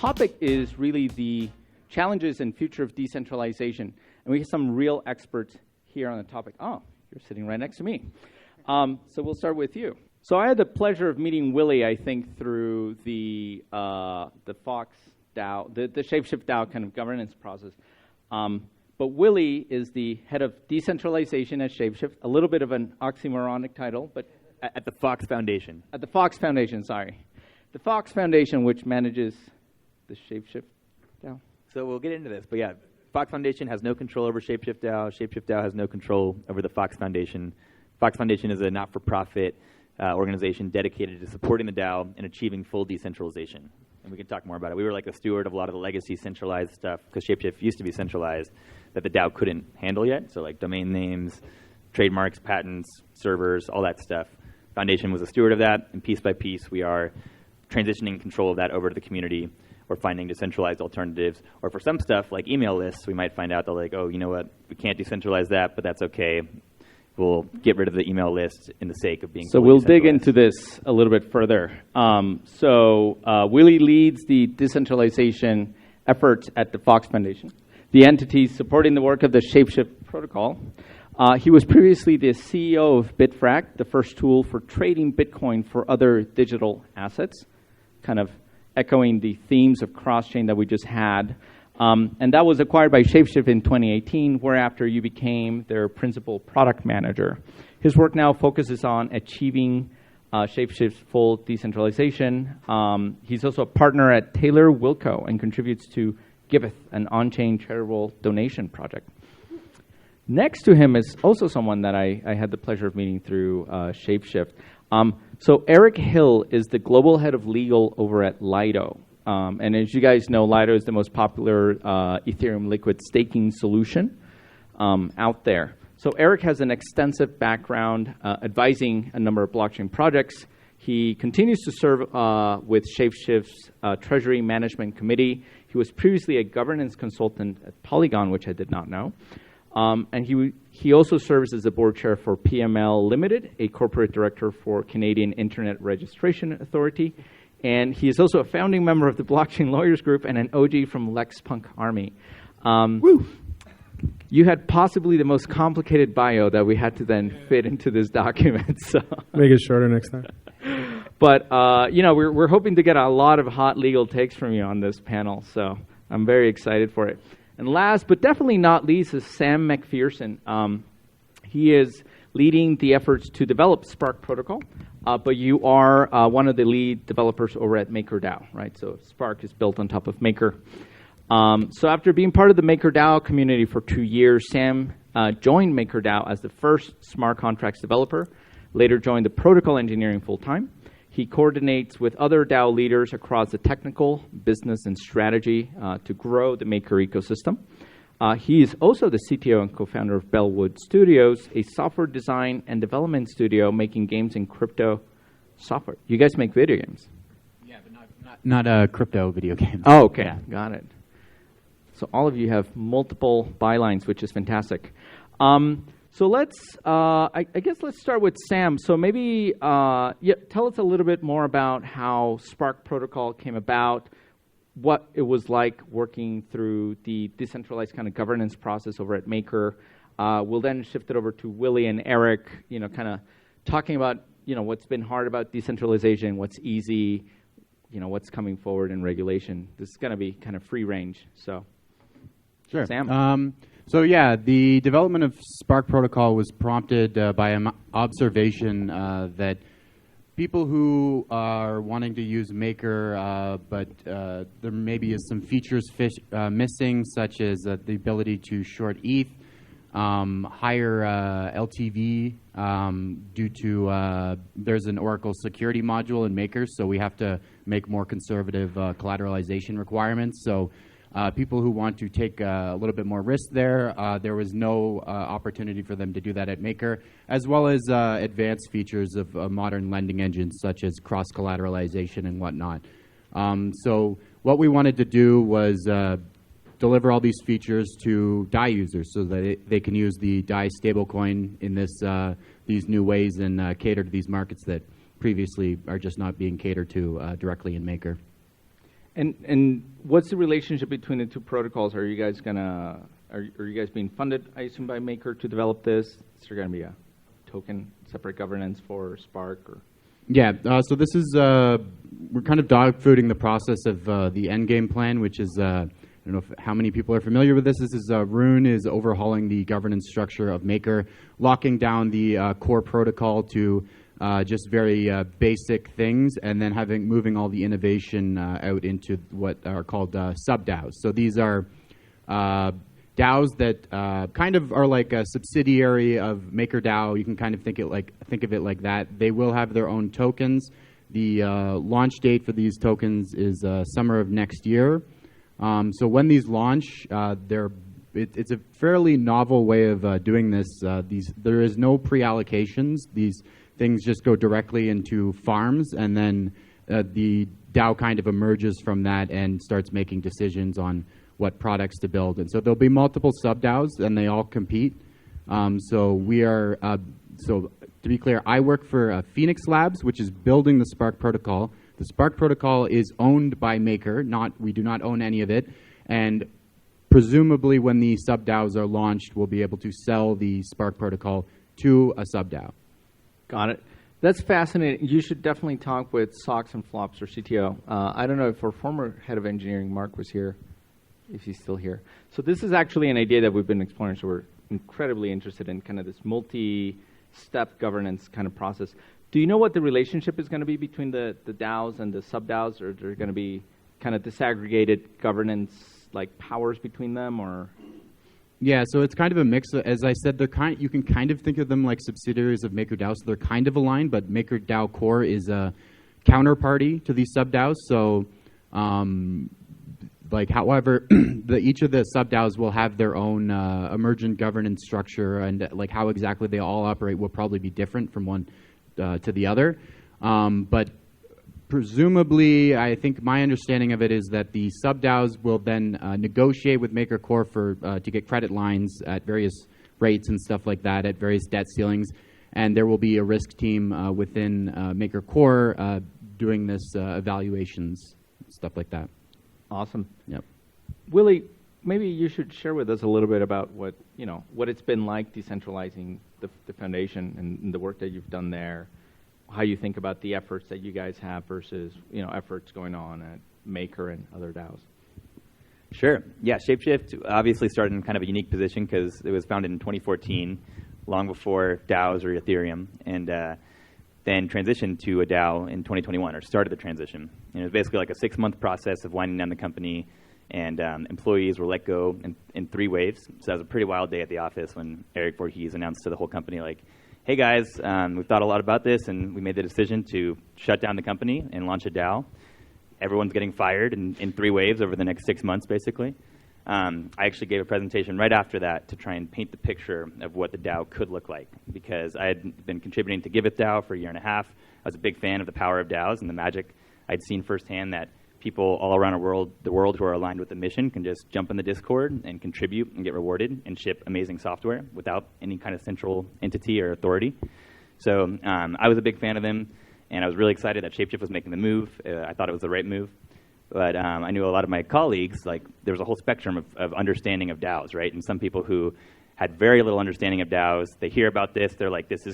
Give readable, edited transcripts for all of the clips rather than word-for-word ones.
topic is really the challenges and future of decentralization. And we have some real experts here on the topic. Oh, you're sitting right next to me. So we'll start with you. So I had the pleasure of meeting Willie, I think, through the Fox DAO, the ShapeShift DAO kind of governance process. But Willie is the head of decentralization at ShapeShift, a little bit of an oxymoronic title, but at the Fox Foundation. At the Fox Foundation, sorry. The Fox Foundation, which manages the ShapeShift DAO. So we'll get into this, but yeah, Fox Foundation has no control over ShapeShift DAO. ShapeShift DAO has no control over the Fox Foundation. Fox Foundation is a not-for-profit organization dedicated to supporting the DAO and achieving full decentralization. And we can talk more about it. We were like the steward of a lot of the legacy centralized stuff, because ShapeShift used to be centralized, that the DAO couldn't handle yet. So like domain names, trademarks, patents, servers, all that stuff. Foundation was a steward of that, and piece by piece we are transitioning control of that over to the community, or finding decentralized alternatives. Or for some stuff, like email lists, we might find out that like, oh, you know what, we can't decentralize that, but that's okay. We'll get rid of the email list in the sake of being So we'll dig into this a little bit further. Willie leads the decentralization efforts at the Fox Foundation, the entity supporting the work of the ShapeShift protocol. He was previously the CEO of Bitfract, the first tool for trading Bitcoin for other digital assets, kind of echoing the themes of cross-chain that we just had. And that was acquired by ShapeShift in 2018, whereafter you became their principal product manager. His work now focuses on achieving ShapeShift's full decentralization. He's also a partner at Taylor Wilco and contributes to Giveth, an on-chain charitable donation project. Next to him is also someone that I had the pleasure of meeting through ShapeShift. So Eric Hill is the global head of legal over at Lido. And as you guys know, Lido is the most popular Ethereum liquid staking solution out there. So Eric has an extensive background advising a number of blockchain projects. He continues to serve with ShapeShift's Treasury Management Committee. He was previously a governance consultant at Polygon, which I did not know. And he also serves as the board chair for PML Limited, a corporate director for Canadian Internet Registration Authority. And he is also a founding member of the Blockchain Lawyers Group and an OG from Lex Punk Army. Woo! You had possibly the most complicated bio that we had to then fit into this document. So make it shorter next time. But we're hoping to get a lot of hot legal takes from you on this panel. So I'm very excited for it. And last, but definitely not least, is Sam McPherson. He is leading the efforts to develop Spark Protocol, but you are one of the lead developers over at MakerDAO, right? So Spark is built on top of Maker. So after being part of the MakerDAO community for 2 years, Sam joined MakerDAO as the first smart contracts developer, later joined the protocol engineering full-time. He coordinates with other DAO leaders across the technical, business, and strategy to grow the Maker ecosystem. He is also the CTO and co-founder of Bellwood Studios, a software design and development studio making games in crypto software. You guys make video games? Yeah, but not crypto video games. Oh, okay. Yeah. Got it. So all of you have multiple bylines, which is fantastic. So let's, I guess let's start with Sam. So maybe tell us a little bit more about how Spark Protocol came about, what it was like working through the decentralized kind of governance process over at Maker. We'll then shift it over to Willie and Eric, kind of talking about, what's been hard about decentralization, what's easy, what's coming forward in regulation. This is going to be kind of free range. So, sure. Sam. So yeah, the development of Spark Protocol was prompted by an observation that people who are wanting to use Maker, but there maybe is some features missing, such as the ability to short ETH, higher LTV due to there's an Oracle security module in Maker, so we have to make more conservative collateralization requirements. So people who want to take a little bit more risk there, there was no opportunity for them to do that at Maker, as well as advanced features of modern lending engines such as cross-collateralization and whatnot. So what we wanted to do was deliver all these features to DAI users so that they can use the DAI stablecoin in these new ways and cater to these markets that previously are just not being catered to directly in Maker. And what's the relationship between the two protocols? Are you guys are you guys being funded, I assume, by Maker to develop this? Is there going to be a token, separate governance for Spark? Or? Yeah, so this is, we're kind of dogfooding the process of the endgame plan, which is, I don't know how many people are familiar with this. This is, Rune is overhauling the governance structure of Maker, locking down the core protocol to just very basic things, and then moving all the innovation out into what are called sub-DAOs. So these are DAOs that kind of are like a subsidiary of MakerDAO. You can kind of think of it like that. They will have their own tokens. The launch date for these tokens is summer of next year. So when these launch, it's a fairly novel way of doing this. There is no pre-allocations. These things just go directly into farms, and then the DAO kind of emerges from that and starts making decisions on what products to build. And so there'll be multiple sub-DAOs, and they all compete. So we are, so to be clear, I work for Phoenix Labs, which is building the Spark protocol. The Spark protocol is owned by Maker. We do not own any of it. And presumably when the sub-DAOs are launched, we'll be able to sell the Spark protocol to a sub-DAO. Got it. That's fascinating. You should definitely talk with Socks and Flops, or CTO. I don't know if our former head of engineering, Mark, was here, if he's still here. So this is actually an idea that we've been exploring, so we're incredibly interested in kind of this multi-step governance kind of process. Do you know what the relationship is going to be between the DAOs and the sub-DAOs, or are there going to be kind of disaggregated governance like powers between them, or? Yeah, so it's kind of a mix. As I said, you can kind of think of them like subsidiaries of MakerDAO, so they're kind of aligned, but MakerDAO Core is a counterparty to these sub-DAOs. So, however, each of the sub-DAOs will have their own emergent governance structure, and how exactly they all operate will probably be different from one to the other. But presumably, I think my understanding of it is that the sub-DAOs will then negotiate with Maker Core to get credit lines at various rates and stuff like that, at various debt ceilings. And there will be a risk team within Maker Core doing this evaluations, stuff like that. Awesome. Yep. Willie, maybe you should share with us a little bit about what it's been like decentralizing the foundation and the work that you've done there. How you think about the efforts that you guys have versus efforts going on at Maker and other DAOs. Sure. Yeah, ShapeShift obviously started in kind of a unique position because it was founded in 2014, long before DAOs or Ethereum, and then transitioned to a DAO in 2021, or started the transition. And it was basically like a 6-month process of winding down the company, and employees were let go in 3 waves. So that was a pretty wild day at the office when Eric Voorhees announced to the whole company, like, hey guys, we've thought a lot about this, and we made the decision to shut down the company and launch a DAO. Everyone's getting fired in 3 waves over the next 6 months, basically. I actually gave a presentation right after that to try and paint the picture of what the DAO could look like, because I had been contributing to GiveIt for a year and a half. I was a big fan of the power of DAOs and the magic. I'd seen firsthand that people all around the world who are aligned with the mission can just jump in the Discord and contribute and get rewarded and ship amazing software without any kind of central entity or authority. So I was a big fan of them, and I was really excited that ShapeShift was making the move. I thought it was the right move. But I knew a lot of my colleagues, there was a whole spectrum of understanding of DAOs, right? And some people who had very little understanding of DAOs, they hear about this, they're like, this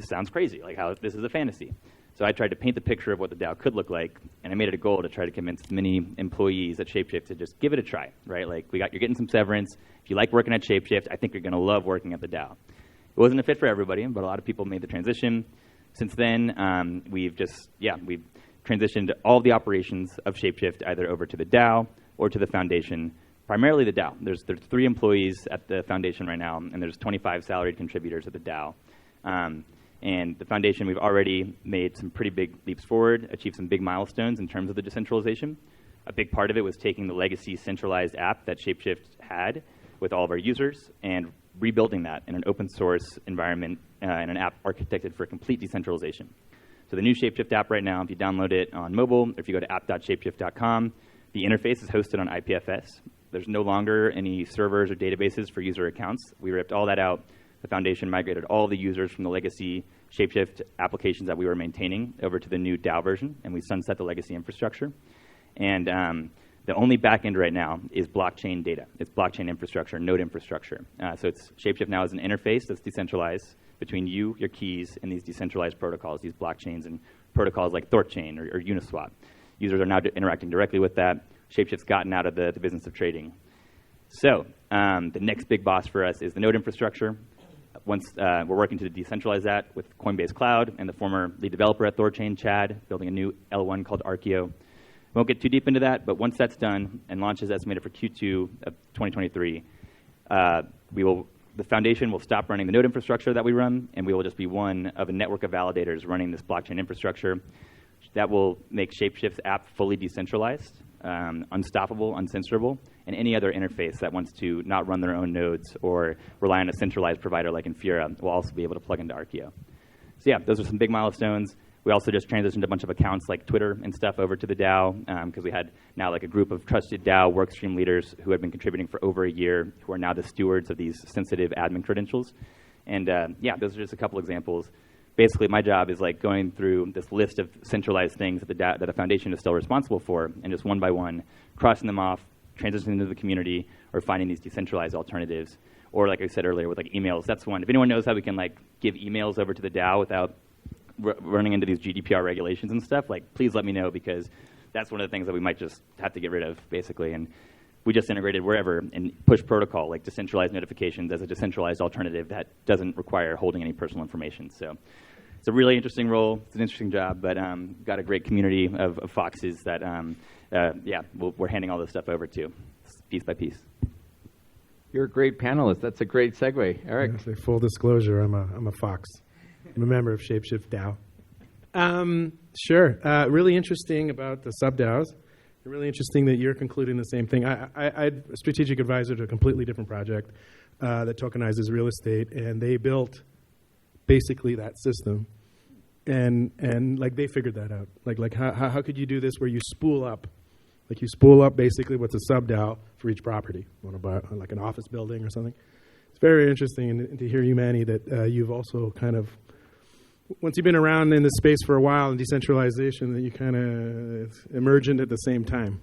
sounds crazy, how this is a fantasy. So I tried to paint the picture of what the DAO could look like, and I made it a goal to try to convince as many employees at ShapeShift to just give it a try, right? You're getting some severance. If you like working at ShapeShift, I think you're going to love working at the DAO. It wasn't a fit for everybody, but a lot of people made the transition. Since then, we've transitioned all of the operations of ShapeShift either over to the DAO or to the foundation, primarily the DAO. There's 3 employees at the foundation right now, and there's 25 salaried contributors at the DAO. And the foundation, we've already made some pretty big leaps forward, achieved some big milestones in terms of the decentralization. A big part of it was taking the legacy centralized app that ShapeShift had with all of our users and rebuilding that in an open source environment and an app architected for complete decentralization. So the new ShapeShift app right now, if you download it on mobile, or if you go to app.shapeshift.com, the interface is hosted on IPFS. There's no longer any servers or databases for user accounts. We ripped all that out. The foundation migrated all the users from the legacy ShapeShift applications that we were maintaining over to the new DAO version, and we sunset the legacy infrastructure. And the only backend right now is blockchain data. It's blockchain infrastructure, node infrastructure. So it's ShapeShift now is an interface that's decentralized between you, your keys, and these decentralized protocols, these blockchains and protocols like ThorChain or Uniswap. Users are now interacting directly with that. ShapeShift's gotten out of the business of trading. So the next big boss for us is the node infrastructure. Once we're working to decentralize that with Coinbase Cloud and the former lead developer at ThorChain, Chad, building a new L1 called Archeo. Won't get too deep into that, but once that's done and launch is estimated for Q2 of 2023, the foundation will stop running the node infrastructure that we run, and we will just be one of a network of validators running this blockchain infrastructure. That will make ShapeShift's app fully decentralized, unstoppable, uncensorable, and any other interface that wants to not run their own nodes or rely on a centralized provider like Infura will also be able to plug into Archeo. So yeah, those are some big milestones. We also just transitioned a bunch of accounts like Twitter and stuff over to the DAO because we had now like a group of trusted DAO workstream leaders who had been contributing for over a year who are now the stewards of these sensitive admin credentials. And yeah, those are just a couple examples. Basically, my job is like going through this list of centralized things that the foundation is still responsible for, and just one by one, crossing them off, transitioning into the community, or finding these decentralized alternatives. Or like I said earlier, with like emails, that's one. If anyone knows how we can like give emails over to the DAO without running into these GDPR regulations and stuff, like please let me know, because that's one of the things that we might just have to get rid of, basically. And we just integrated wherever and push protocol, like decentralized notifications as a decentralized alternative that doesn't require holding any personal information. So it's a really interesting role. It's an interesting job, but got a great community of foxes that, yeah, we're handing all this stuff over to, piece by piece. You're a great panelist. That's a great segue. Eric? Yeah, full disclosure, I'm a fox. I'm a member of ShapeShift DAO. Sure. Really interesting about the sub-DAOs. Really interesting that you're concluding the same thing. I'm a strategic advisor to a completely different project that tokenizes real estate, and they built basically that system. And like they figured that out. Like how could you do this where you spool up? Like you spool up basically what's a sub-DAO for each property. You want to buy like an office building or something? It's very interesting and to hear you, Manny, that you've also kind of, once you've been around in this space for a while in decentralization, that you kind of emerge into at the same time.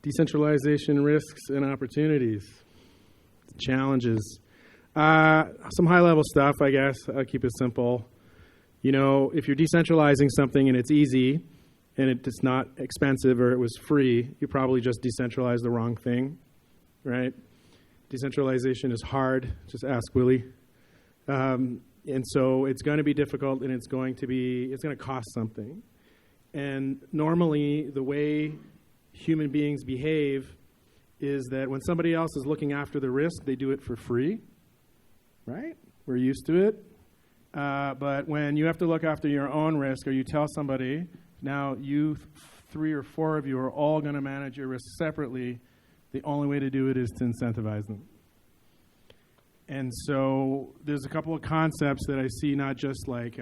Decentralization risks and opportunities, challenges. Some high-level stuff, I guess. I'll keep it simple. You know, if you're decentralizing something and it's easy and it's not expensive or it was free, you probably just decentralized the wrong thing, right? Decentralization is hard. Just ask Willie. And so it's going to be difficult, and it's going to cost something. And normally, the way human beings behave is that when somebody else is looking after the risk, they do it for free, right? We're used to it. But when you have to look after your own risk, or you tell somebody, now you 3 or 4 of you are all going to manage your risk separately, the only way to do it is to incentivize them. And so there's a couple of concepts that I see, not just like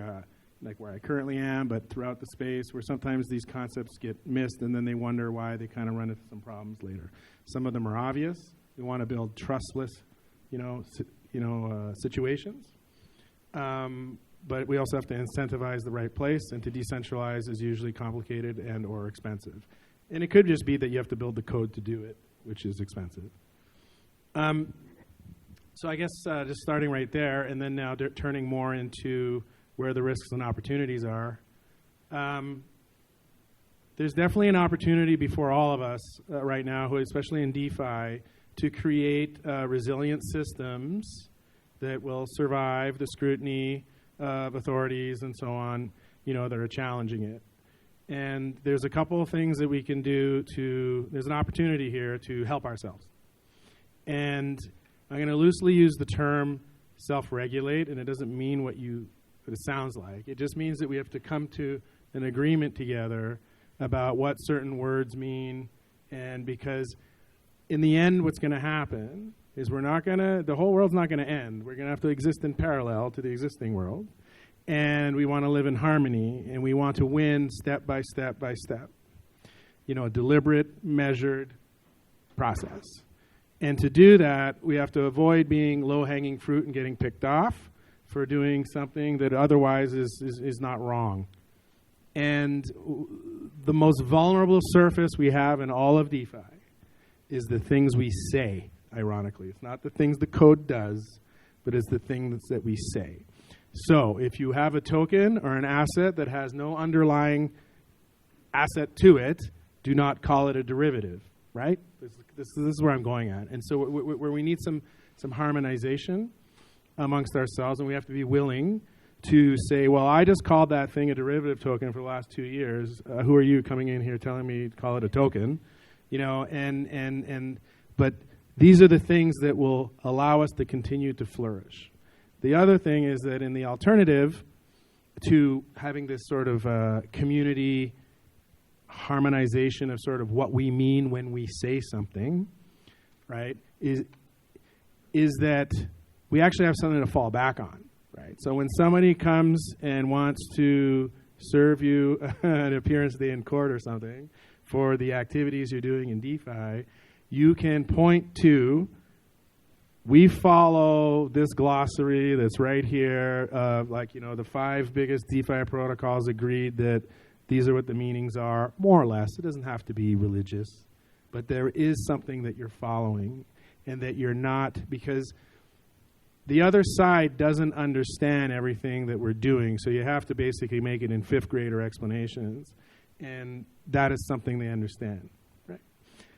where I currently am, but throughout the space, where sometimes these concepts get missed, and then they wonder why they kind of run into some problems later. Some of them are obvious. We want to build trustless, situations. But we also have to incentivize the right place, and to decentralize is usually complicated and or expensive. And it could just be that you have to build the code to do it, which is expensive. So I guess just starting right there, and then now turning more into where the risks and opportunities are. There's definitely an opportunity before all of us right now, who, especially in DeFi, to create resilient systems that will survive the scrutiny of authorities and so on, that are challenging it. And there's a couple of things that we can do there's an opportunity here to help ourselves. And I'm going to loosely use the term self-regulate, and it doesn't mean what it sounds like. It just means that we have to come to an agreement together about what certain words mean, and because in the end what's going to happen is the whole world's not going to end. We're going to have to exist in parallel to the existing world, and we want to live in harmony, and we want to win step by step by step. A deliberate, measured process. And to do that, we have to avoid being low-hanging fruit and getting picked off for doing something that otherwise is not wrong. And the most vulnerable surface we have in all of DeFi is the things we say, ironically. It's not the things the code does, but it's the things that we say. So if you have a token or an asset that has no underlying asset to it, do not call it a derivative, right? This is where I'm going at. And so where we need some harmonization amongst ourselves, and we have to be willing to say, well, I just called that thing a derivative token for the last 2 years. Who are you coming in here telling me to call it a token? You know, but these are the things that will allow us to continue to flourish. The other thing is that in the alternative to having this sort of community harmonization of sort of what we mean when we say something, right, is that we actually have something to fall back on, right? So when somebody comes and wants to serve you an appearance day in court or something for the activities you're doing in DeFi, you can point to, we follow this glossary that's right here, the 5 biggest DeFi protocols agreed that these are what the meanings are, more or less. It doesn't have to be religious, but there is something that you're following and that you're not, because the other side doesn't understand everything that we're doing, so you have to basically make it in 5th grader explanations, and that is something they understand, right?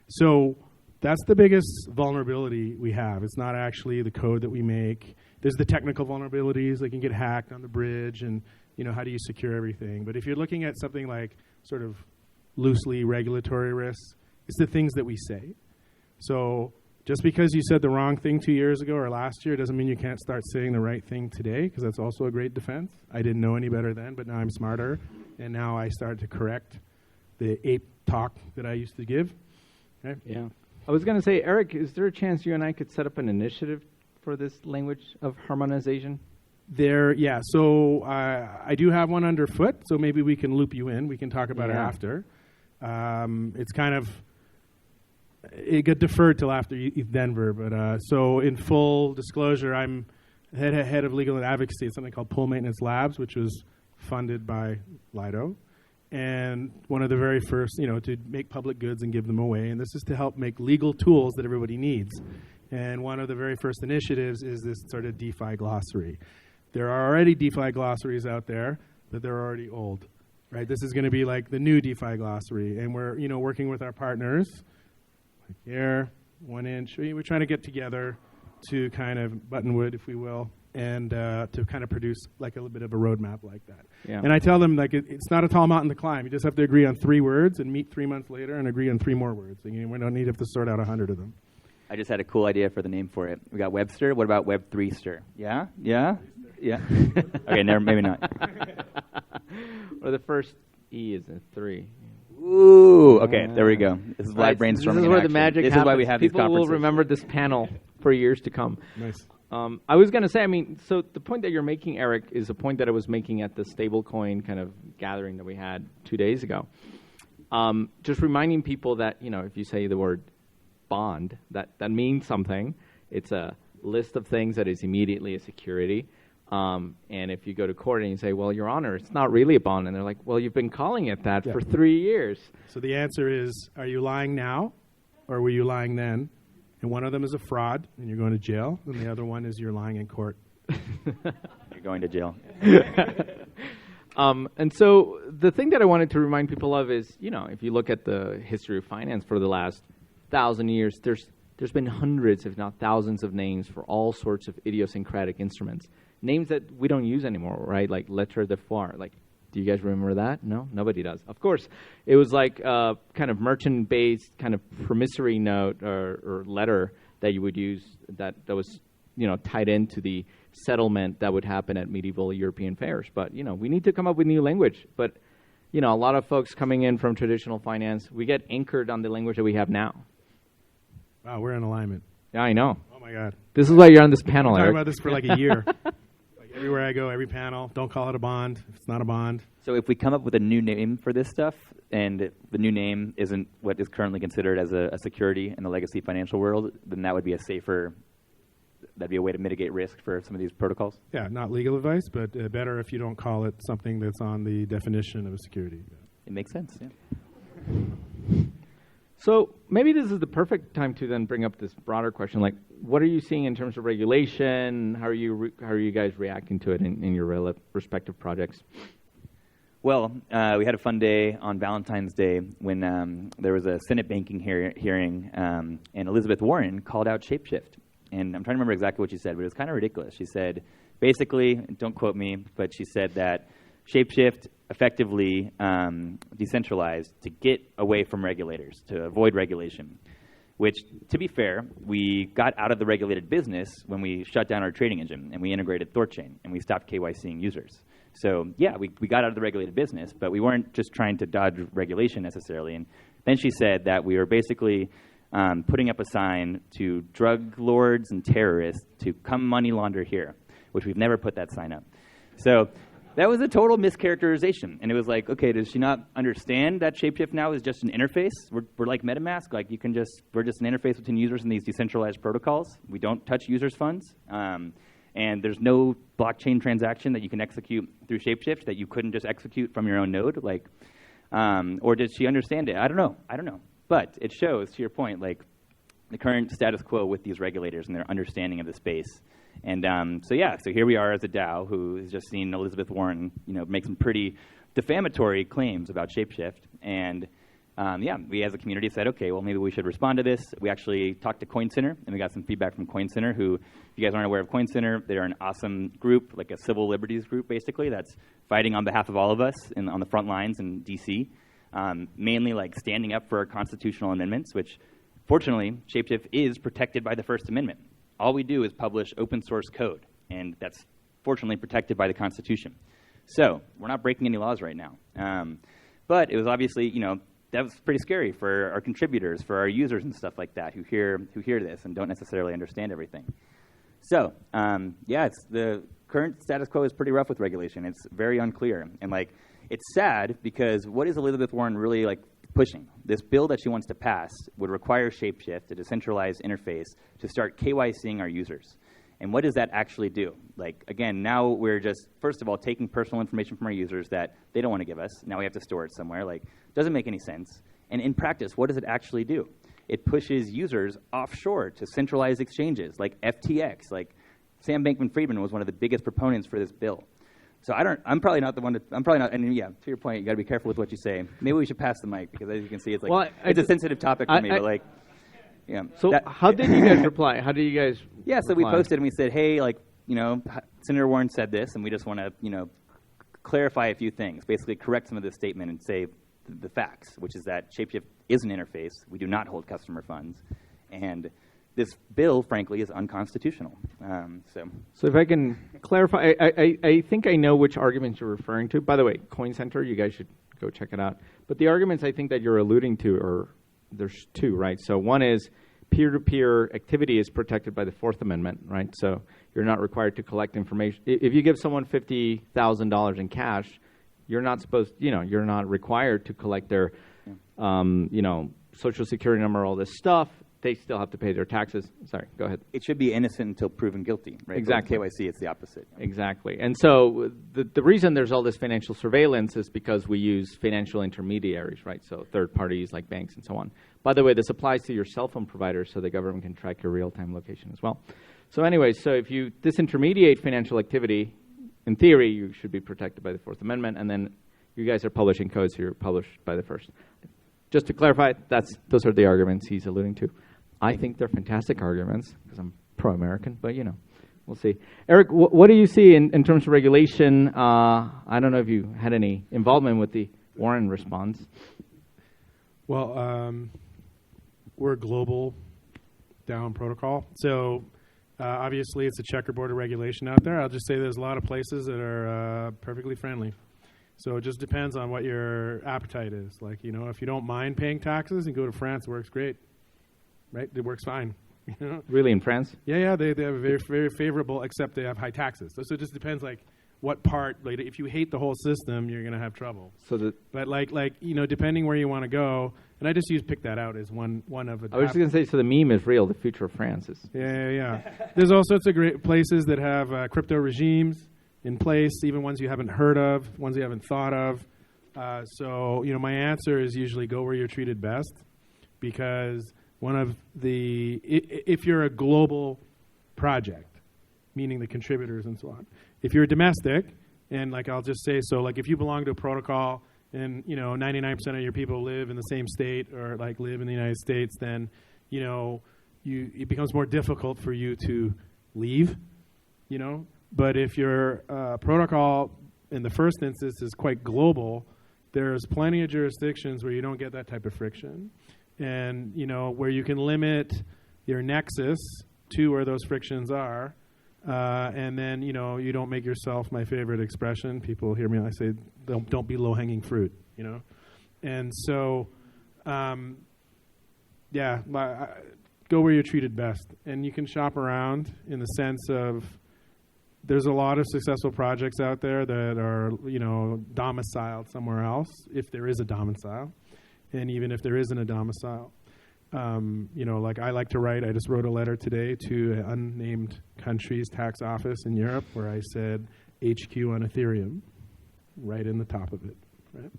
So that's the biggest vulnerability we have. It's not actually the code that we make. There's the technical vulnerabilities. They can get hacked on the bridge, and how do you secure everything? But if you're looking at something like sort of loosely regulatory risks, it's the things that we say. So just because you said the wrong thing 2 years ago or last year doesn't mean you can't start saying the right thing today, because that's also a great defense. I didn't know any better then, but now I'm smarter, and now I start to correct the ape talk that I used to give. Okay? Yeah. I was going to say, Eric, is there a chance you and I could set up an initiative for this language of harmonization? So I do have one underfoot, so maybe we can loop you in. We can talk about it after. It's kind of, it got deferred till after Denver, but so in full disclosure, I'm head of legal and advocacy at something called Pool Maintenance Labs, which was funded by Lido. And one of the very first, to make public goods and give them away. And this is to help make legal tools that everybody needs. And one of the very first initiatives is this sort of DeFi glossary. There are already DeFi glossaries out there, but they're already old, right? This is going to be like the new DeFi glossary. And we're, working with our partners, like here, 1 inch. We're trying to get together to kind of Buttonwood, if we will, and to kind of produce like a little bit of a roadmap like that. Yeah. And I tell them, like, it's not a tall mountain to climb. You just have to agree on 3 words and meet 3 months later and agree on 3 more words. And we don't need to sort out 100 of them. I just had a cool idea for the name for it. We got Webster. What about Web3ster? Yeah? Yeah? Yeah. Okay, maybe not. Or the first E is a 3. Ooh, okay, there we go. This is why brainstorming. This is where the magic happens. This is why we have these conferences. People will remember this panel for years to come. Nice. I was going to say, so the point that you're making, Eric, is a point that I was making at the stablecoin kind of gathering that we had 2 days ago. Just reminding people that, if you say the word bond, that means something. It's a list of things that is immediately a security. And if you go to court and you say, well, Your Honor, it's not really a bond. And they're like, well, you've been calling it that for 3 years. So the answer is, are you lying now or were you lying then? And one of them is a fraud and you're going to jail. And the other one is you're lying in court. You're going to jail. And so the thing that I wanted to remind people of is, if you look at the history of finance for the last 1,000 years, there's been hundreds, if not thousands, of names for all sorts of idiosyncratic instruments. Names that we don't use anymore, right? Like lettre de foire. Like, do you guys remember that? No? Nobody does. Of course. It was like kind of merchant-based kind of promissory note or letter that you would use that was, tied into the settlement that would happen at medieval European fairs. But, we need to come up with new language. But, a lot of folks coming in from traditional finance, we get anchored on the language that we have now. Wow, we're in alignment. Yeah, I know. Oh, my God. This is why you're on this panel, I've been Eric. talking about this for like a year. Everywhere I go, every panel, don't call it a bond if it's not a bond. So if we come up with a new name for this stuff, and the new name isn't what is currently considered as a security in the legacy financial world, then that would be a safer That'd be a way to mitigate risk for some of these protocols? Yeah, not legal advice, but better if you don't call it something that's on the definition of a security. It makes sense, yeah. So maybe this is the perfect time to then bring up this broader question, like what are you seeing in terms of regulation? How are you guys reacting to it in your respective projects? Well, we had a fun day on Valentine's Day when there was a Senate banking hearing, and Elizabeth Warren called out ShapeShift. And I'm trying to remember exactly what she said, but it was kind of ridiculous. She said, basically, don't quote me, but she said that ShapeShift effectively decentralized to get away from regulators, to avoid regulation, which, to be fair, we got out of the regulated business when we shut down our trading engine and we integrated ThorChain and we stopped KYCing users. So, yeah, we got out of the regulated business, but we weren't just trying to dodge regulation necessarily. And then she said that we were basically putting up a sign to drug lords and terrorists to come money launder here, which we've never put that sign up. So that was a total mischaracterization. And it was like, okay, does she not understand that ShapeShift now is just an interface? We're like MetaMask. Like we're just an interface between users and these decentralized protocols. We don't touch users' funds. And there's no blockchain transaction that you can execute through ShapeShift that you couldn't just execute from your own node. Like, or did she understand it? I don't know. But it shows, to your point, like the current status quo with these regulators and their understanding of the space. And so here we are as a DAO who has just seen Elizabeth Warren, make some pretty defamatory claims about ShapeShift. And we as a community said, okay, well, maybe we should respond to this. We actually talked to CoinCenter, and we got some feedback from CoinCenter, who, if you guys aren't aware of CoinCenter, they're an awesome group, like a civil liberties group, basically, that's fighting on behalf of all of us on the front lines in D.C., mainly like standing up for constitutional amendments, which, fortunately, ShapeShift is protected by the First Amendment. All we do is publish open source code, and that's fortunately protected by the Constitution. So we're not breaking any laws right now. But it was obviously, that was pretty scary for our contributors, for our users and stuff like that who hear this and don't necessarily understand everything. So, it's the current status quo is pretty rough with regulation. It's very unclear. And it's sad because what is Elizabeth Warren really pushing? This bill that she wants to pass would require ShapeShift, a decentralized interface, to start KYCing our users. And what does that actually do? Again, now we're just, first of all, taking personal information from our users that they don't want to give us. Now we have to store it somewhere. Doesn't make any sense. And in practice, what does it actually do? It pushes users offshore to centralized exchanges like FTX. Sam Bankman-Friedman was one of the biggest proponents for this bill. So I'm probably not the one and to your point, you got to be careful with what you say. Maybe we should pass the mic because as you can see, it's it's a sensitive topic for me, but So how did you guys reply? How did you guys Yeah, so reply? we posted and we said, hey, Senator Warren said this, and we just want to, clarify a few things, basically correct some of this statement and say the facts, which is that ShapeShift is an interface. We do not hold customer funds. And this bill, frankly, is unconstitutional. So if I can clarify, I think I know which arguments you're referring to. By the way, CoinCenter, you guys should go check it out. But the arguments I think that you're alluding to there's two, right? So one is peer-to-peer activity is protected by the Fourth Amendment, right? So you're not required to collect information. If you give someone $50,000 in cash, you're not you're not required to collect their, social security number, all this stuff. They still have to pay their taxes. Sorry, go ahead. It should be innocent until proven guilty, right? Exactly. But with KYC, it's the opposite. Exactly. And so the reason there's all this financial surveillance is because we use financial intermediaries, right? So third parties like banks and so on. By the way, this applies to your cell phone providers so the government can track your real-time location as well. So anyway, so if you disintermediate financial activity, in theory, you should be protected by the Fourth Amendment, and then you guys are publishing codes, so you're published by the First. Just to clarify, those are the arguments he's alluding to. I think they're fantastic arguments because I'm pro-American, but we'll see. Eric, what do you see in terms of regulation? I don't know if you had any involvement with the Warren response. Well, we're a global DAO protocol, so obviously it's a checkerboard of regulation out there. I'll just say there's a lot of places that are perfectly friendly. So it just depends on what your appetite is. If you don't mind paying taxes and go to France, it works great. Right? It works fine. Really, in France? Yeah, they have very, very favorable, except they have high taxes. So it just depends, what part. Like, if you hate the whole system, you're going to have trouble. So But depending where you want to go, and I just pick that out as one of a. I was just going to say, so the meme is real. The future of France is. Yeah. There's all sorts of great places that have crypto regimes in place, even ones you haven't heard of, ones you haven't thought of. So my answer is usually go where you're treated best, because if you're a global project, meaning the contributors and so on. If you're domestic, and I'll just say, so if you belong to a protocol and 99% of your people live in the same state or live in the United States, then it becomes more difficult for you to leave. But if your protocol in the first instance is quite global, there's plenty of jurisdictions where you don't get that type of friction, and where you can limit your nexus to where those frictions are. And then, you don't make yourself, my favorite expression, people hear me, I say, don't be low-hanging fruit, And so, go where you're treated best. And you can shop around in the sense of there's a lot of successful projects out there that are, domiciled somewhere else, if there is a domicile. And even if there isn't a domicile. I like to write. I just wrote a letter today to an unnamed country's tax office in Europe where I said HQ on Ethereum, right in the top of it. Right?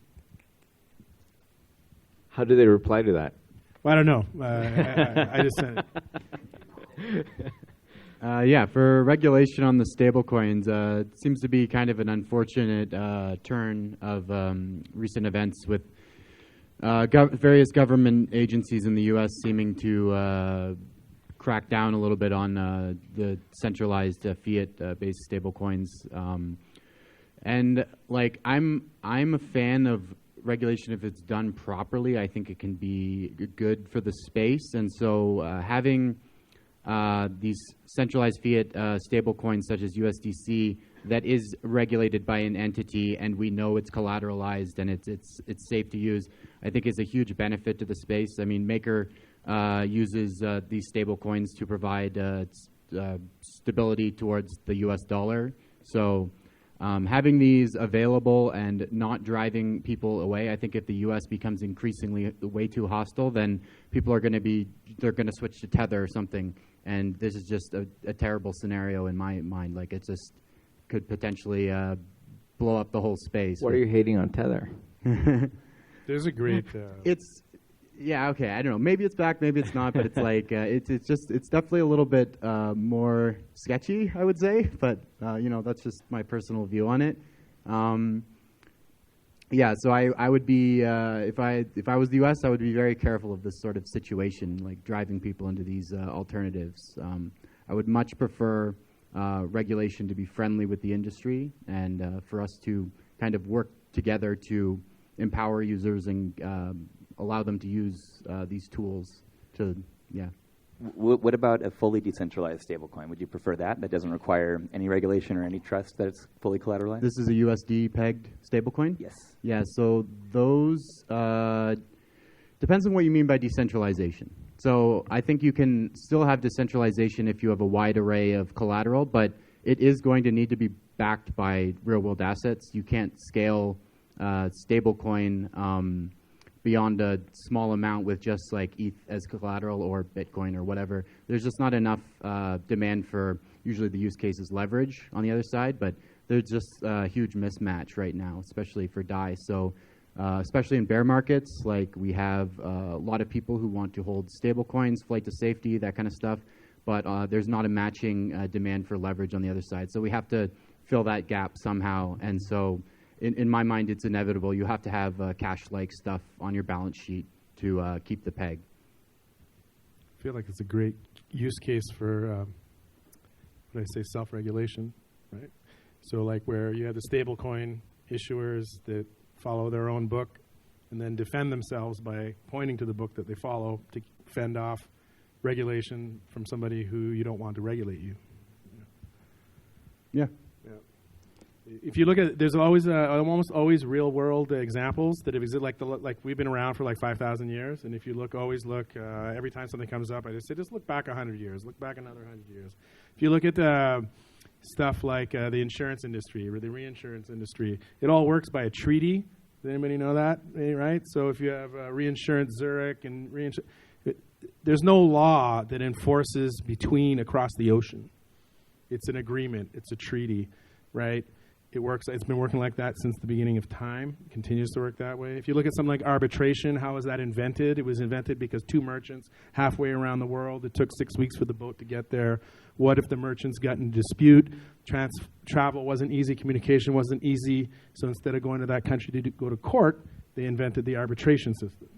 How do they reply to that? Well, I don't know. I just sent it. For regulation on the stablecoins, it seems to be kind of an unfortunate turn of recent events with various government agencies in the U.S. seeming to crack down a little bit on the centralized fiat-based stablecoins, and I'm a fan of regulation if it's done properly. I think it can be good for the space, and so having these centralized fiat stablecoins such as USDC that is regulated by an entity and we know it's collateralized and it's safe to use, I think is a huge benefit to the space. I mean, Maker uses these stablecoins to provide stability towards the US dollar. So having these available and not driving people away, I think if the US becomes increasingly way too hostile, then people are going to switch to Tether or something. And this is just a terrible scenario in my mind. It just could potentially blow up the whole space. What are you hating on Tether? There's a great. Okay. I don't know. Maybe it's back, maybe it's not. But it's it's definitely a little bit more sketchy, I would say. But that's just my personal view on it. So I would be if I was the U.S., I would be very careful of this sort of situation, driving people into these alternatives. I would much prefer regulation to be friendly with the industry and for us to kind of work together to empower users and allow them to use these tools to, What about a fully decentralized stablecoin? Would you prefer that? That doesn't require any regulation or any trust, that it's fully collateralized? This is a USD pegged stablecoin? Yes. Yeah, so those, depends on what you mean by decentralization. So I think you can still have decentralization if you have a wide array of collateral, but it is going to need to be backed by real-world assets. You can't scale stablecoin beyond a small amount with just ETH as collateral or Bitcoin or whatever. There's just not enough demand for, usually the use case is leverage on the other side, but there's just a huge mismatch right now, especially for DAI. So especially in bear markets, we have a lot of people who want to hold stable coins, flight to safety, that kind of stuff, but there's not a matching demand for leverage on the other side. So we have to fill that gap somehow. And so in my mind, it's inevitable. You have to have cash-like stuff on your balance sheet to keep the peg. I feel like it's a great use case for, what I say, self-regulation, right? So where you have the stablecoin issuers that follow their own book and then defend themselves by pointing to the book that they follow to fend off regulation from somebody who you don't want to regulate you. Yeah. If you look at, there's always almost always real world examples that have existed. Like we've been around for 5,000 years, and if you always look every time something comes up, I just say just look back 100 years, look back another 100 years. If you look at stuff like the insurance industry or the reinsurance industry. It all works by a treaty. Does anybody know that? Right? So if you have reinsurance Zurich and reinsurance, there's no law that enforces across the ocean. It's an agreement. It's a treaty, right? It works. It's been working like that since the beginning of time. It continues to work that way. If you look at something like arbitration, how was that invented? It was invented because two merchants halfway around the world, it took 6 weeks for the boat to get there. What if the merchants got in dispute? Travel wasn't easy. Communication wasn't easy. So instead of going to that country to go to court, they invented the arbitration system,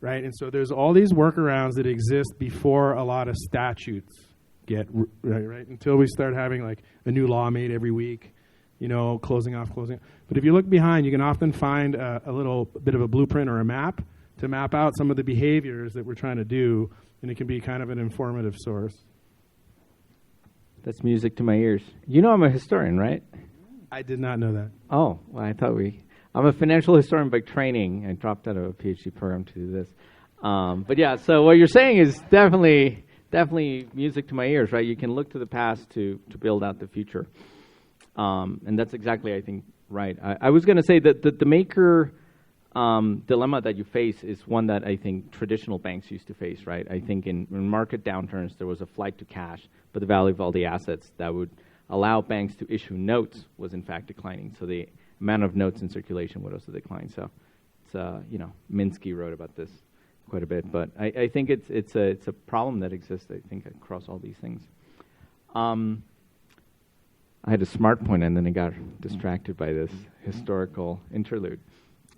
right? And so there's all these workarounds that exist before a lot of statutes get, right? Until we start having like a new law made every week, closing off. But if you look behind, you can often find a little bit of a blueprint or a map to map out some of the behaviors that we're trying to do, and it can be kind of an informative source. That's music to my ears. You know I'm a historian, right? I did not know that. Oh, well, I'm a financial historian by training. I dropped out of a PhD program to do this. But yeah, so what you're saying is definitely music to my ears, right? You can look to the past to build out the future. And that's exactly, I think, right. I was going to say that the maker dilemma that you face is one that I think traditional banks used to face, right? I think in market downturns, there was a flight to cash, but the value of all the assets that would allow banks to issue notes was in fact declining. So the amount of notes in circulation would also decline. So it's, Minsky wrote about this quite a bit, but I think it's a problem that exists, I think, across all these things. I had a smart point and then I got distracted by this historical interlude.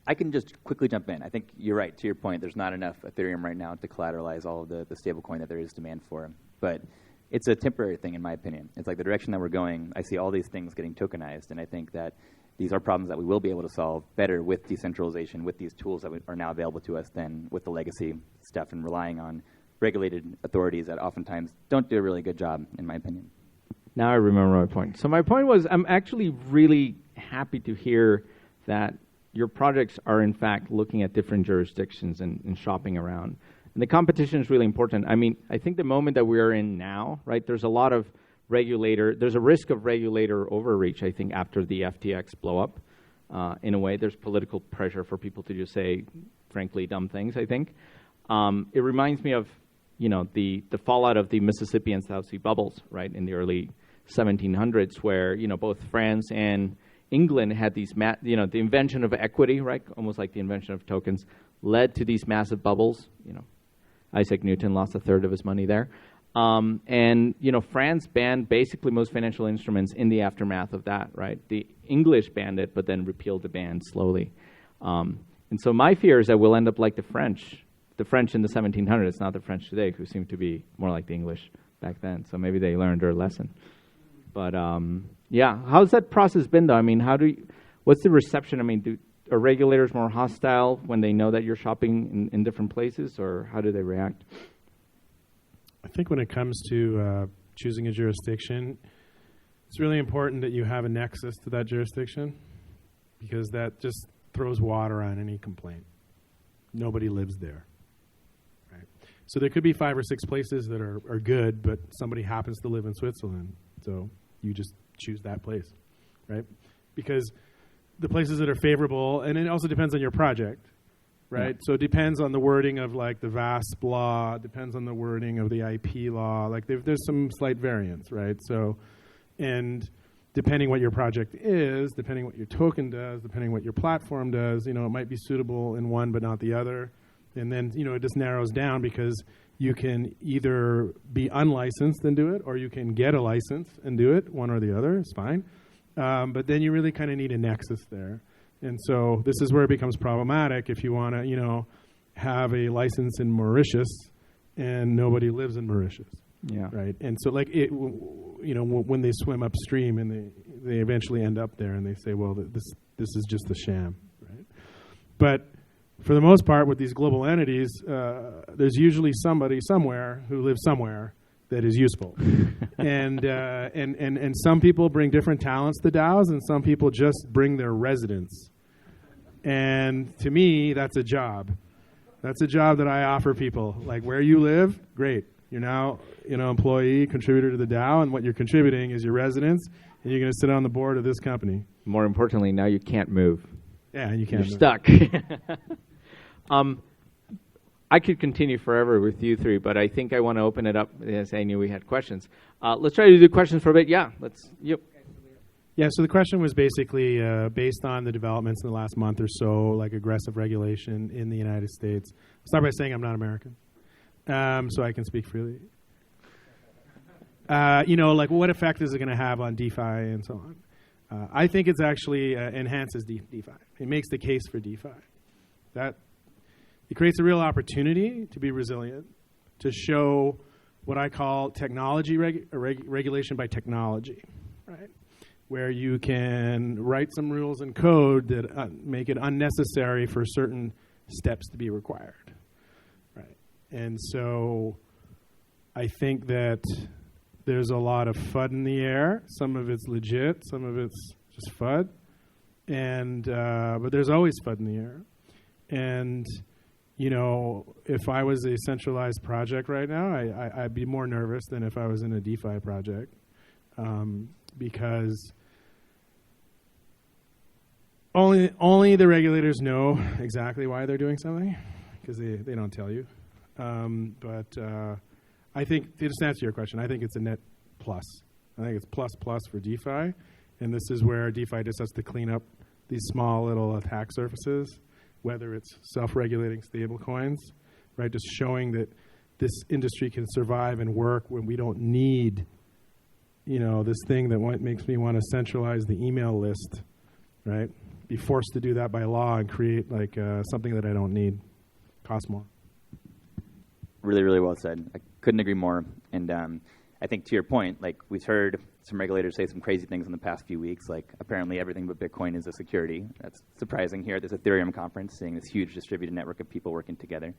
I can just quickly jump in. I think you're right. To your point, there's not enough Ethereum right now to collateralize all of the stablecoin that there is demand for. But it's a temporary thing, in my opinion. It's like the direction that we're going. I see all these things getting tokenized, and I think that these are problems that we will be able to solve better with decentralization, with these tools that are now available to us than with the legacy stuff and relying on regulated authorities that oftentimes don't do a really good job, in my opinion. Now I remember my point. So my point was I'm actually really happy to hear that your projects are, in fact, looking at different jurisdictions and shopping around. And the competition is really important. I mean, I think the moment that we are in now, right, there's a lot of there's a risk of regulator overreach, I think, after the FTX blow up. In a way, there's political pressure for people to just say, frankly, dumb things, I think. It reminds me of, the fallout of the Mississippi and South Sea bubbles, right, in the early 1700s, where, both France and England had these, the invention of equity, right, almost like the invention of tokens, led to these massive bubbles. Isaac Newton lost a third of his money there. And France banned basically most financial instruments in the aftermath of that, right? The English banned it, but then repealed the ban slowly. And so my fear is that we'll end up like the French in the 1700s, not the French today, who seem to be more like the English back then. So maybe they learned their lesson. But yeah, how's that process been, though? I mean, what's the reception? I mean, are regulators more hostile when they know that you're shopping in different places, or how do they react? I think when it comes to choosing a jurisdiction, it's really important that you have a nexus to that jurisdiction, because that just throws water on any complaint. Nobody lives there, right? So there could be 5 or 6 places that are good, but somebody happens to live in Switzerland, so you just choose that place, right? Because the places that are favorable, and it also depends on your project, right? Yeah. So it depends on the wording of like the VASP law, depends on the wording of the IP law. Like there's some slight variance, right? So, and depending what your project is, depending what your token does, depending what your platform does, it might be suitable in one but not the other. And then, it just narrows down, because you can either be unlicensed and do it, or you can get a license and do it, one or the other, it's fine. But then you really kind of need a nexus there. And so this is where it becomes problematic if you want to, have a license in Mauritius and nobody lives in Mauritius. Yeah. Right. And so when they swim upstream and they eventually end up there and they say, well, this is just a sham. Right. But for the most part, with these global entities, there's usually somebody somewhere who lives somewhere that is useful. and some people bring different talents to DAOs, and some people just bring their residence. And to me, that's a job. That's a job that I offer people. Like, where you live, great. You're now, employee, contributor to the DAO, and what you're contributing is your residence, and you're going to sit on the board of this company. More importantly, now you can't move. Yeah, and you can't You're move. stuck. I could continue forever with you three, but I think I want to open it up. Yes, I knew we had questions. Let's try to do questions for a bit. Yeah, yep. Yeah, so the question was basically based on the developments in the last month or so, like aggressive regulation in the United States. I'll start by saying I'm not American, so I can speak freely. Like what effect is it going to have on DeFi and so on? I think it's actually enhances DeFi. It makes the case for DeFi. That it creates a real opportunity to be resilient, to show what I call technology regulation by technology, right? Where you can write some rules in code that make it unnecessary for certain steps to be required, right? And so I think that there's a lot of FUD in the air. Some of it's legit, some of it's just FUD, and but there's always FUD in the air. And if I was a centralized project right now, I'd be more nervous than if I was in a DeFi project, because only the regulators know exactly why they're doing something, because they don't tell you. But I think, to just answer your question, I think it's a net plus. I think it's plus for DeFi, and this is where DeFi just has to clean up these small little attack surfaces, whether it's self-regulating stable coins, right? Just showing that this industry can survive and work when we don't need, this thing that makes me want to centralize the email list, right? Be forced to do that by law and create like something that I don't need. Costs more. Really, really well said. I couldn't agree more. And I think to your point, like we've heard some regulators say some crazy things in the past few weeks, like apparently everything but Bitcoin is a security. That's surprising here at this Ethereum conference, seeing this huge distributed network of people working together.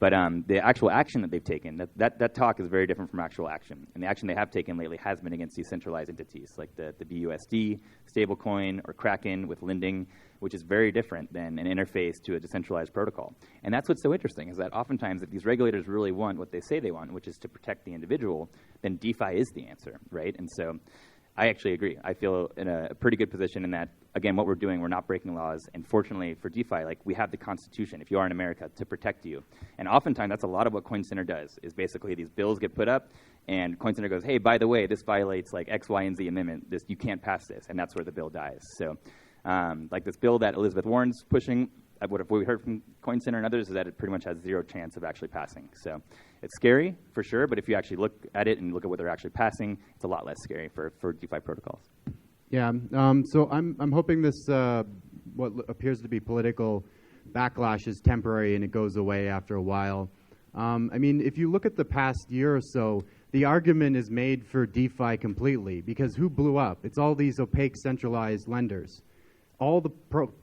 But the actual action that they've taken, that talk is very different from actual action. And the action they have taken lately has been against decentralized entities, like the BUSD, stablecoin, or Kraken with lending, which is very different than an interface to a decentralized protocol. And that's what's so interesting, is that oftentimes if these regulators really want what they say they want, which is to protect the individual, then DeFi is the answer, right? And so I actually agree. I feel in a pretty good position in that, again, what we're doing, we're not breaking laws. And fortunately for DeFi, like we have the Constitution, if you are in America, to protect you. And oftentimes that's a lot of what Coin Center does, is basically these bills get put up and Coin Center goes, hey, by the way, this violates like X, Y, and Z amendment. You can't pass this. And that's where the bill dies. So like this bill that Elizabeth Warren's pushing, what we heard from Coin Center and others is that it pretty much has zero chance of actually passing. So it's scary for sure, but if you actually look at it and look at what they're actually passing, it's a lot less scary for DeFi protocols. Yeah, so I'm hoping this, what appears to be political backlash is temporary and it goes away after a while. I mean, if you look at the past year or so, the argument is made for DeFi completely, because who blew up? It's all these opaque centralized lenders. All the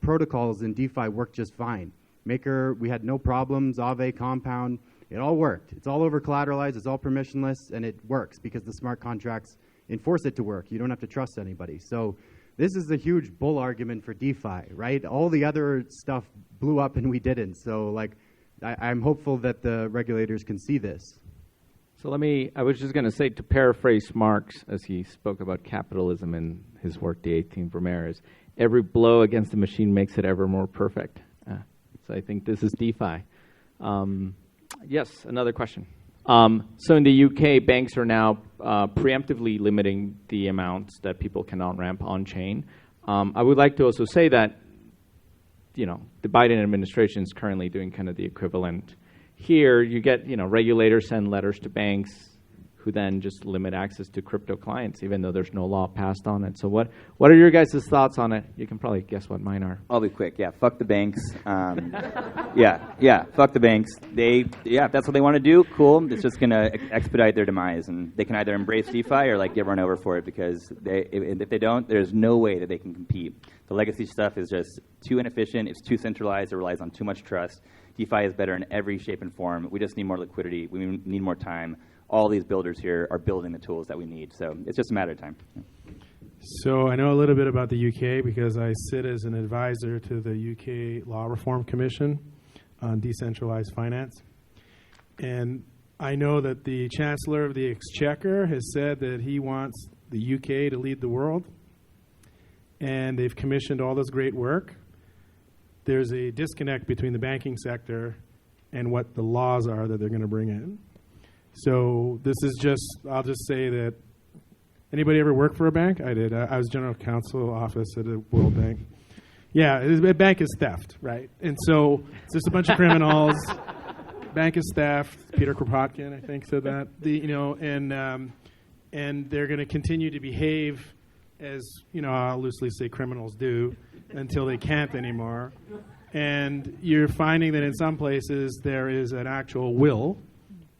protocols in DeFi work just fine. Maker, we had no problems. Aave, Compound, it all worked. It's all over collateralized, it's all permissionless, and it works because the smart contracts enforce it to work. You don't have to trust anybody. So this is a huge bull argument for DeFi, right? All the other stuff blew up and we didn't. So like, I'm hopeful that the regulators can see this. So I was just going to say, to paraphrase Marx as he spoke about capitalism in his work, The 18th Brumaire, is every blow against the machine makes it ever more perfect. So I think this is DeFi. Yes, another question. So in the UK, banks are now preemptively limiting the amounts that people can on-ramp on-chain. I would like to also say that, the Biden administration is currently doing kind of the equivalent. Here, you get, regulators send letters to banks who then just limit access to crypto clients, even though there's no law passed on it. So what are your guys' thoughts on it? You can probably guess what mine are. I'll be quick. Yeah, fuck the banks. Fuck the banks. If that's what they want to do, cool. It's just going to expedite their demise, and they can either embrace DeFi or like get run over for it, because if they don't, there's no way that they can compete. The legacy stuff is just too inefficient. It's too centralized. It relies on too much trust. DeFi is better in every shape and form. We just need more liquidity. We need more time. All these builders here are building the tools that we need. So it's just a matter of time. So I know a little bit about the UK because I sit as an advisor to the UK Law Reform Commission on decentralized finance. And I know that the Chancellor of the Exchequer has said that he wants the UK to lead the world, and they've commissioned all this great work. There's a disconnect between the banking sector and what the laws are that they're going to bring in. So this is I'll just say that, anybody ever work for a bank? I did. I was general counsel office at a World Bank. Yeah, a bank is theft, right? And so it's just a bunch of criminals. Bank is theft. Peter Kropotkin, I think, said that. And they're going to continue to behave as, I'll loosely say criminals do until they can't anymore. And you're finding that in some places there is an actual will,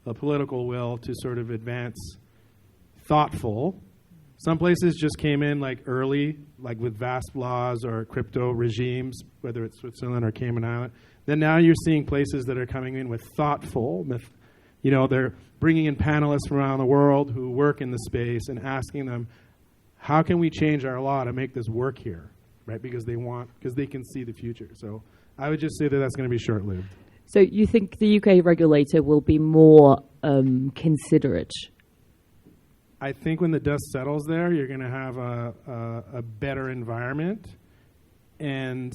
a political will, to sort of advance thoughtful. Some places just came in like early, like with VASP laws or crypto regimes, whether it's Switzerland or Cayman Island. Then now you're seeing places that are coming in with thoughtful, they're bringing in panelists from around the world who work in the space and asking them, how can we change our law to make this work here, right? Because they can see the future. So I would just say that that's going to be short-lived. So you think the UK regulator will be more considerate? I think when the dust settles there, you're going to have a better environment, and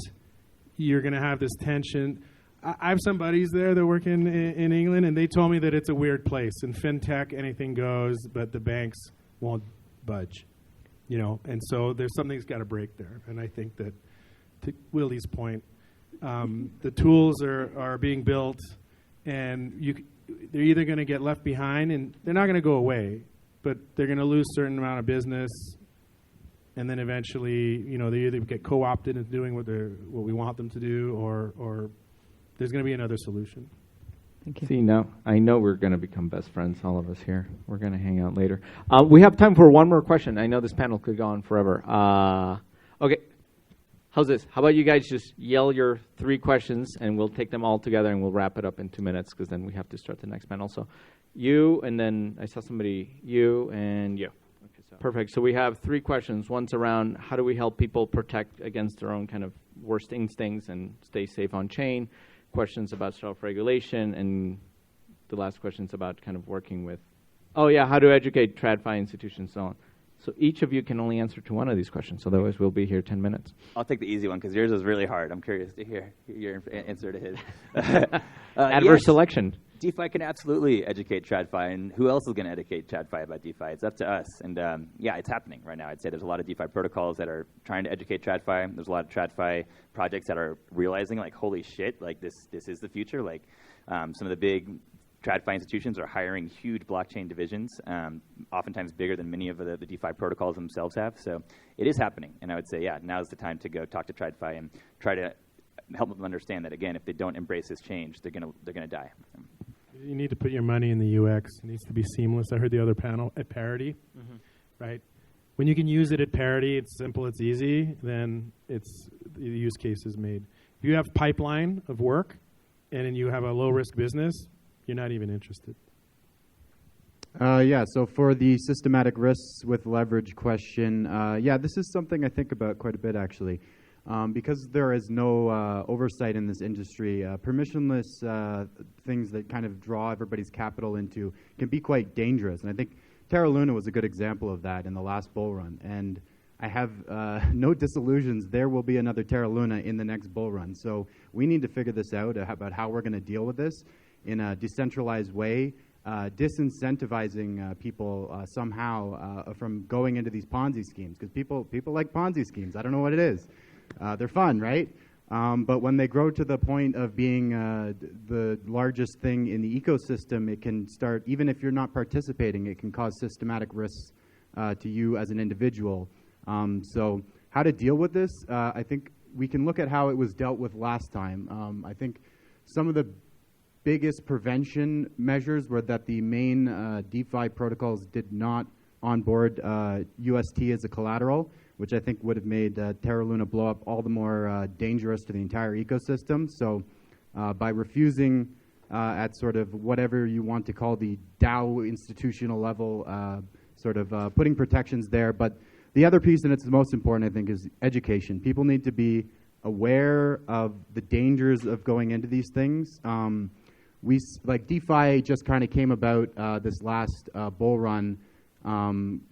you're going to have this tension. I have some buddies there that work in England, and they told me that it's a weird place. In fintech, anything goes, but the banks won't budge, And so there's something's got to break there. And I think that, to Willie's point, the tools are being built, and they're either going to get left behind, and they're not going to go away, but they're going to lose a certain amount of business, and then eventually, they either get co-opted into doing what we want them to do, or there's going to be another solution. Thank you. See, now I know we're going to become best friends, all of us here. We're going to hang out later. We have time for one more question. I know this panel could go on forever. Okay. How's this? How about you guys just yell your 3 questions, and we'll take them all together, and we'll wrap it up in 2 minutes, because then we have to start the next panel. So you, and then I saw somebody, you, and you. Okay, so perfect. So we have 3 questions. One's around how do we help people protect against their own kind of worst instincts and stay safe on chain. Questions about self-regulation, and the last question's about kind of working with, how to educate TradFi institutions and so on. So each of you can only answer to one of these questions, otherwise we'll be here 10 minutes. I'll take the easy one because yours is really hard. I'm curious to hear your answer to his. Adverse selection. DeFi can absolutely educate TradFi, and who else is going to educate TradFi about DeFi? It's up to us, and it's happening right now. I'd say there's a lot of DeFi protocols that are trying to educate TradFi. There's a lot of TradFi projects that are realizing, like, holy shit, like this is the future. Like some of the big TradFi institutions are hiring huge blockchain divisions, oftentimes bigger than many of the DeFi protocols themselves have. So it is happening, and I would say, now's the time to go talk to TradFi and try to help them understand that, again, if they don't embrace this change, they're gonna die. You need to put your money in the UX. It needs to be seamless. I heard the other panel at parity, right? When you can use it at parity, it's simple, it's easy, then the use case is made. If you have pipeline of work and then you have a low-risk business, you're not even interested. So for the systematic risks with leverage question, this is something I think about quite a bit, actually. Because there is no oversight in this industry, permissionless things that kind of draw everybody's capital into can be quite dangerous. And I think Terra Luna was a good example of that in the last bull run. And I have no disillusions. There will be another Terra Luna in the next bull run. So we need to figure this out about how we're going to deal with this in a decentralized way, disincentivizing people somehow from going into these Ponzi schemes. Because people like Ponzi schemes. I don't know what it is. They're fun, right? But when they grow to the point of being the largest thing in the ecosystem, it can start, even if you're not participating, it can cause systematic risks to you as an individual. So how to deal with this? I think we can look at how it was dealt with last time. I think some of the biggest prevention measures were that the main DeFi protocols did not onboard UST as a collateral, which I think would have made Terra Luna blow up all the more dangerous to the entire ecosystem. So by refusing at sort of whatever you want to call the DAO institutional level, putting protections there. But the other piece, and it's the most important, I think, is education. People need to be aware of the dangers of going into these things. like DeFi just kind of came about this last bull run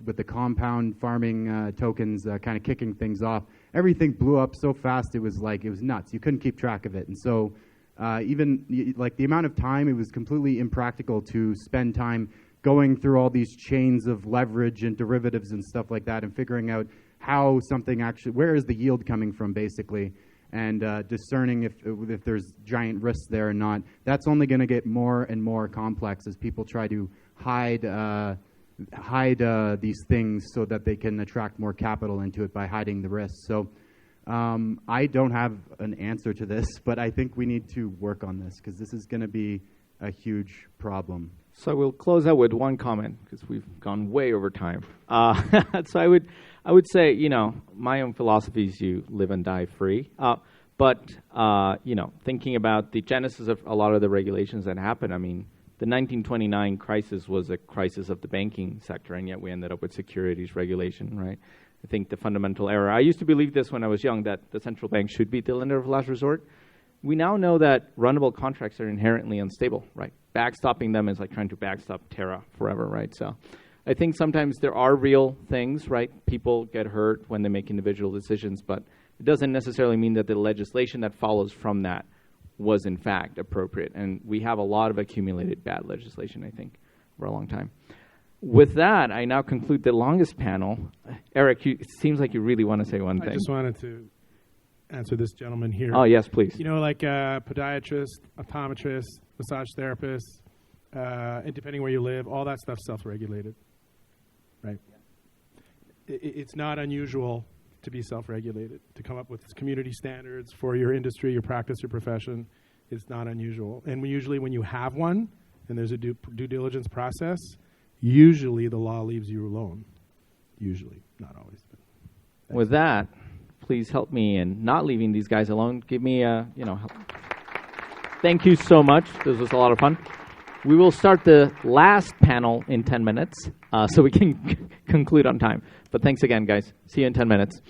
with the compound farming tokens kind of kicking things off. Everything blew up so fast, it was nuts. You couldn't keep track of it. And so even like the amount of time, it was completely impractical to spend time going through all these chains of leverage and derivatives and stuff like that and figuring out how something actually, where is the yield coming from basically, and discerning if there's giant risks there or not. That's only going to get more and more complex as people try to hide these things so that they can attract more capital into it by hiding the risks. So I don't have an answer to this, but I think we need to work on this because this is going to be a huge problem. So we'll close out with one comment because we've gone way over time. So I would say, you know, my own philosophy is you live and die free. But you know, thinking about the genesis of a lot of the regulations that happened, I mean, the 1929 crisis was a crisis of the banking sector, and yet we ended up with securities regulation, right? I think the fundamental error. I used to believe this when I was young, that the central bank should be the lender of last resort. We now know that runnable contracts are inherently unstable, right? Backstopping them is like trying to backstop Terra forever, right? So I think sometimes there are real things, right? People get hurt when they make individual decisions, but it doesn't necessarily mean that the legislation that follows from that was in fact appropriate. And we have a lot of accumulated bad legislation, I think, for a long time. With that, I now conclude the longest panel. Eric, it seems like you really want to say one thing. I just wanted to answer this gentleman here. Oh, yes, please. You know, like podiatrist, optometrist, massage therapist, and depending where you live, all that stuff's self-regulated, right? It's not unusual to be self-regulated, to come up with community standards for your industry, your practice, your profession. It's not unusual. And usually when you have one and there's a due diligence process, usually the law leaves you alone. Usually, not always. But with that, please help me in not leaving these guys alone. Give me a, you know, help. Thank you so much. This was a lot of fun. We will start the last panel in 10 minutes so we can conclude on time. But thanks again, guys. See you in 10 minutes.